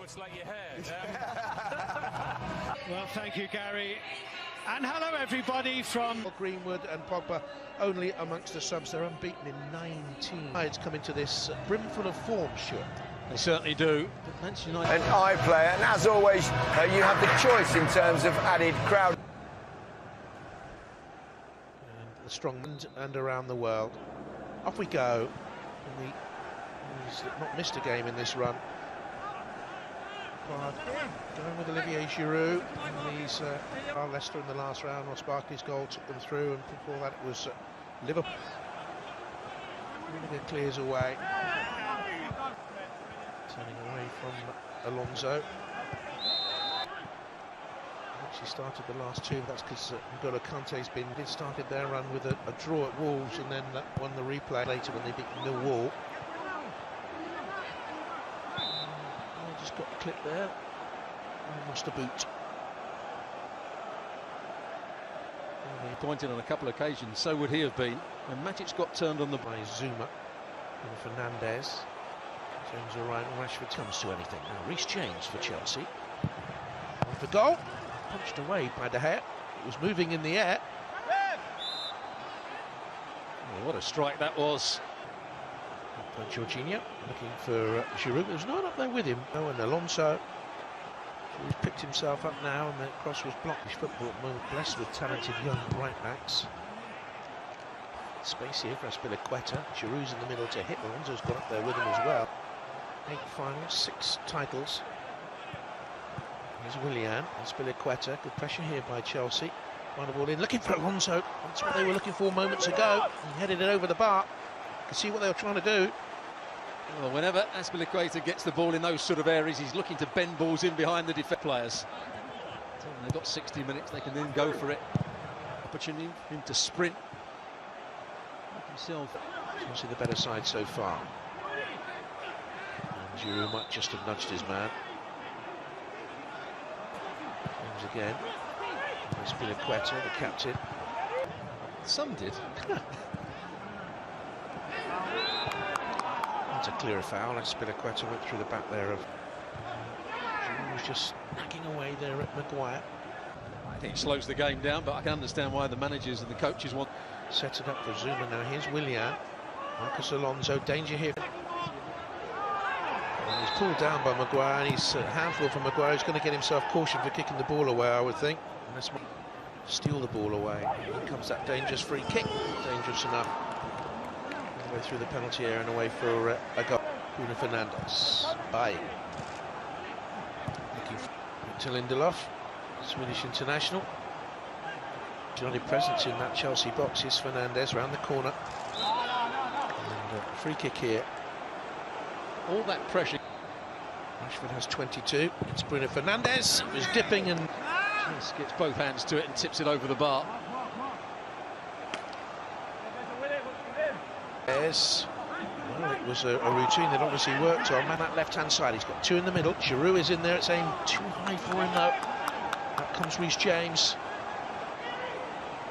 much like your hair. Well, thank you, Gary. And hello, everybody from Greenwood and Pogba only amongst the subs. They're unbeaten in 19. Sides come into this brimful of form, sure. They certainly do. But Manchester United... An eye player, and as always, you have the choice in terms of added crowd. And the strong and around the world. Off we go. He's not missed a game in this run. Going with Olivier Giroud. He's Leicester in the last round. Ross Barkley's goal took them through, and before that it was Liverpool. Rudiger clears away. Turning away from Alonso. Actually started the last two, but that's because N'Golo Kante's started their run with a draw at Wolves, and then won the replay later when they beat Millwall. Just got the clip there. Lost a boot. He pointed on a couple of occasions, so would he have been. And Magic's got turned on the by Zuma and Fernandez. James O'Ryan and Rashford comes to anything. Now Reece James for Chelsea. On for goal. Punched away by De Gea. It was moving in the air. Oh, what a strike that was. By Jorginho, looking for Giroud. There's no one up there with him. Oh, and Alonso. He's picked himself up now, and the cross was blocked. His football blessed with talented young right backs. Space here for Azpilicueta. Giroud's in the middle to hit. Alonso's got up there with him as well. 8 finals, 6 titles. Here's Willian. Azpilicueta. Good pressure here by Chelsea. Find the ball in, looking for Alonso. That's what they were looking for moments ago. He headed it over the bar. You can see what they were trying to do. Well, whenever Azpilicueta gets the ball in those sort of areas, he's looking to bend balls in behind the defence players. So they've got 60 minutes, they can then go for it. Opportunity for him to sprint. Make himself. Obviously the better side so far. And Giroud might just have nudged his man. Comes again. Azpilicueta, the captain. Some did. That's a clear foul. Azpilicueta went through the back there of Giroud was just knocking away there at Maguire. I think it slows the game down, but I can understand why the managers and the coaches want. Sets it up for Zuma now. Here's Willian. Marcus Alonso, danger here. And he's pulled down by Maguire, and he's a handful for Maguire. He's going to get himself cautioned for kicking the ball away, I would think. And that's steal the ball away. Here comes that dangerous free kick. Dangerous enough. Way through the penalty area and away for a goal. Bruno Fernandes. Bye. Looking to Lindelof, Swedish international. The only presence in that Chelsea box is Fernandes round the corner. And a free kick here. All that pressure. Rashford has 22. It's Bruno Fernandes. It was dipping and just gets both hands to it and tips it over the bar. Yes. Well, it was a routine that obviously worked on. Man, that left-hand side, he's got 2 in the middle. Giroud is in there. It's aimed too high for him, though. Up comes Reece James.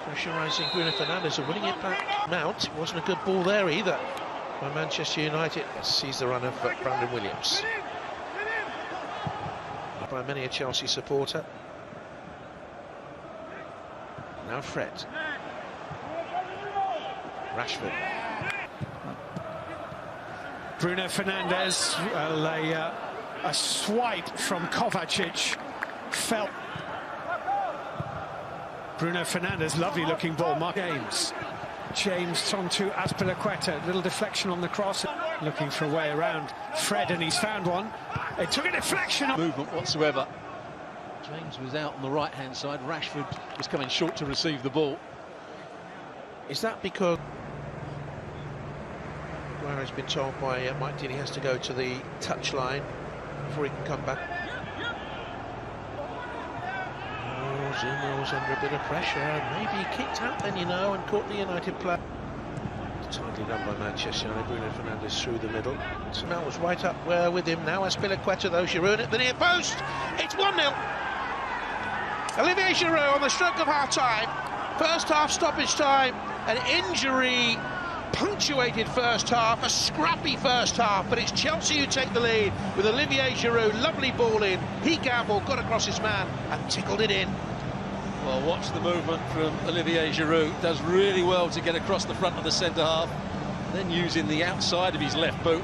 Pressurising Bruno Fernandes and winning it back. Mount, it wasn't a good ball there either by Manchester United. Sees the run of Brandon Williams. By many a Chelsea supporter. Now Fred. Rashford. Bruno Fernandes. Well, a swipe from Kovacic felt. Bruno Fernandes, lovely looking ball. Mark James onto Azpilicueta, little deflection on the cross, looking for a way around Fred, and he's found one. It took a deflection. Movement whatsoever. James was out on the right-hand side. Rashford was coming short to receive the ball. Is that because Maguire has been told by Mike Dean he has to go to the touchline before he can come back? Zuma was under a bit of pressure. Maybe he kicked out then, you know, and caught the United player. Tightly done by Manchester United. Bruno Fernandes through the middle. So now was right up with him. Now Azpilicueta, though. Giroud at the near post. It's 1-0. Olivier Giroud on the stroke of half-time. First half stoppage time. An injury punctuated first half, a scrappy first half, but it's Chelsea who take the lead with Olivier Giroud. Lovely ball in. He gambled, got across his man and tickled it in. Well, watch the movement from Olivier Giroud. Does really well to get across the front of the centre half, then using the outside of his left boot.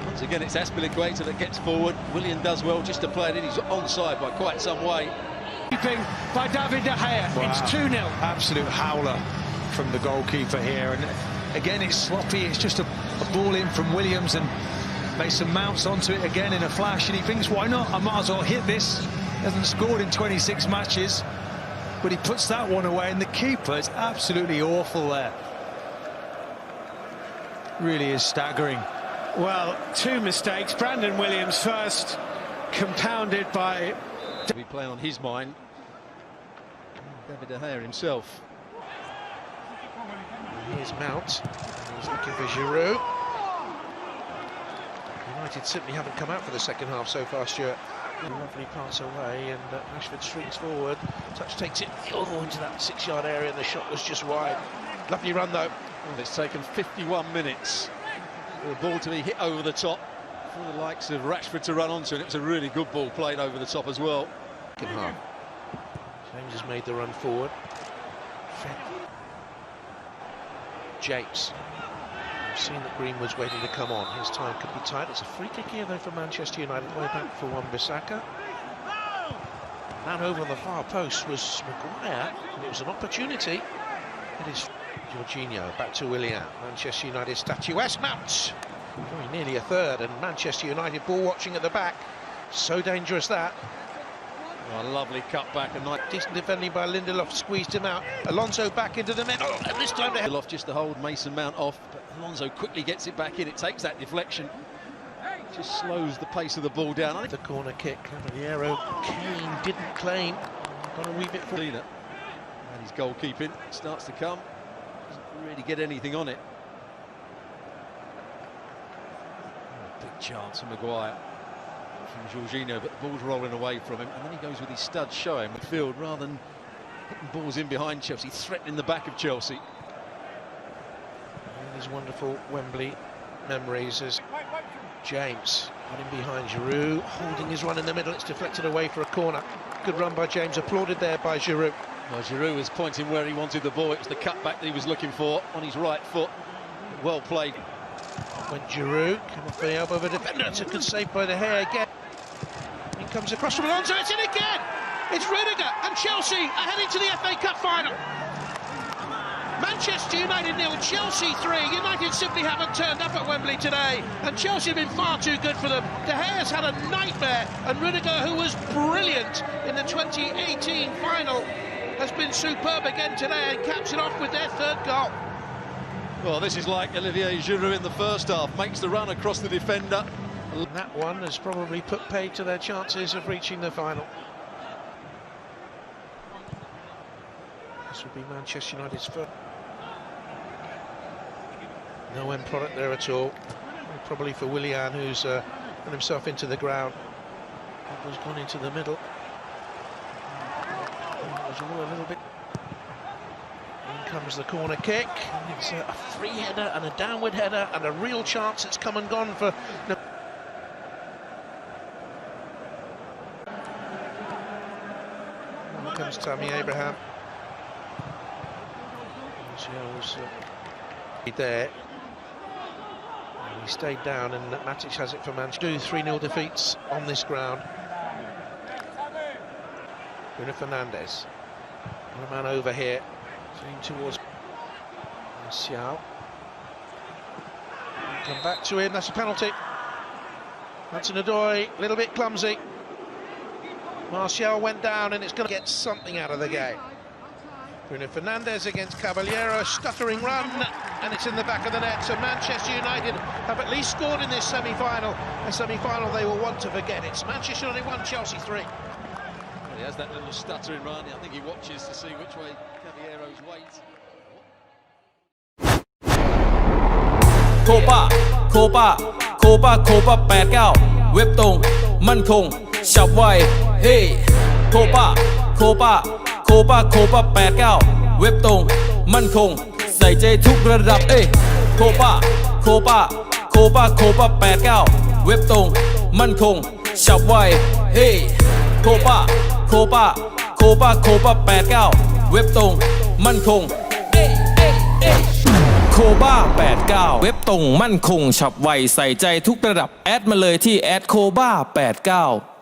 Once again, it's Azpilicueta that gets forward. Willian does well just to play it in. He's onside by quite some way. Keeping by David De Gea. Wow. It's 2-0. Absolute howler from the goalkeeper here, and again it's sloppy. It's just a ball in from Williams, and Mason mounts onto it again in a flash, and he thinks, why not, I might as well hit this. Hasn't scored in 26 matches, but he puts that one away, and the keeper is absolutely awful there. Really is staggering. Well, two mistakes. Brandon Williams first, compounded by... To be playing on his mind, David De Gea himself. Here's Mount. He's looking for Giroud. United simply haven't come out for the second half so far, Stuart. Lovely pass away, and Rashford streaks forward. Touch takes it into that 6-yard area, and the shot was just wide. Lovely run, though. Well, it's taken 51 minutes for the ball to be hit over the top, for the likes of Rashford to run onto it. It was a really good ball played over the top as well. Second half. James has made the run forward. James. We've seen that Greenwood's waiting to come on. His time could be tight. It's a free kick here, though, for Manchester United. Way back for Wan-Bissaka. Man over on the far post was Maguire, and it was an opportunity. It is Jorginho, back to Willian. Manchester United statuesque Mount. Very nearly a third, and Manchester United ball watching at the back. So dangerous that. Oh, a lovely cut back, and nice Decent defending by Lindelof, squeezed him out. Alonso back into the middle, and this time Lindelof just to hold Mason Mount off, but Alonso quickly gets it back in. It takes that deflection, just slows the pace of the ball down. The corner kick, Caballero, Kane didn't claim. Got to weave it for And his goalkeeping starts to come. Doesn't really get anything on it. Oh, big chance for Maguire from Jorginho, but the ball's rolling away from him, and then he goes with his studs showing midfield rather than hitting balls in behind Chelsea, threatening the back of Chelsea. And these wonderful Wembley memories as James running behind Giroud, holding his run in the middle. It's deflected away for a corner. Good run by James, applauded there by Giroud. Well, Giroud was pointing where he wanted the ball. It was the cutback that he was looking for on his right foot. Well played. When Giroud came off the elbow of a defender, it's a good save by De Gea again. He comes across from Alonso, it's in again! It's Rudiger and Chelsea are heading to the FA Cup final. Manchester United 0, Chelsea 3. United simply haven't turned up at Wembley today, and Chelsea have been far too good for them. De Gea's had a nightmare, and Rudiger, who was brilliant in the 2018 final, has been superb again today and caps it off with their third goal. Well, this is like Olivier Giroud in the first half, makes the run across the defender. And that one has probably put paid to their chances of reaching the final. This will be Manchester United's first. No end product there at all. Probably for Willian, who's run himself into the ground. Has gone into the middle. It was all a little bit. In comes the corner kick. And it's a free header and a downward header and a real chance. It's come and gone for. Here comes Tammy Abraham. Martial's there. And he stayed down, and Matic has it for Manchester. 3-0 defeats on this ground. Bruno Fernandes. Got a man over here. Swinging towards Martial. Come back to him. That's a penalty. Hudson-Odoi, a little bit clumsy. Martial went down, and it's going to get something out of the game. Bruno Fernandes against Caballero, stuttering run, and it's in the back of the net. So Manchester United have at least scored in this semi-final, a semi-final they will want to forget. It's Manchester United 1, Chelsea 3. Well, he has that little stuttering run. I think he watches to see which way Caballero's weight. โคปา89เว็บตรงมั่นคงฉับไวเฮ้โคปา89เว็บตรงมั่นคงใส่ใจทุกระดับเอ้ โคป้าโคป้าโคป้าโคป้า89เว็บตรงมั่นคงฉับไวเฮ้โคป้าโคป้าโคป้าโคป้า89เว็บตรงมั่นคงโคบ้า89เว็บตรงมั่นคงฉับไวใส่ใจทุกระดับแอดมาเลยที่แอดโคบ้า89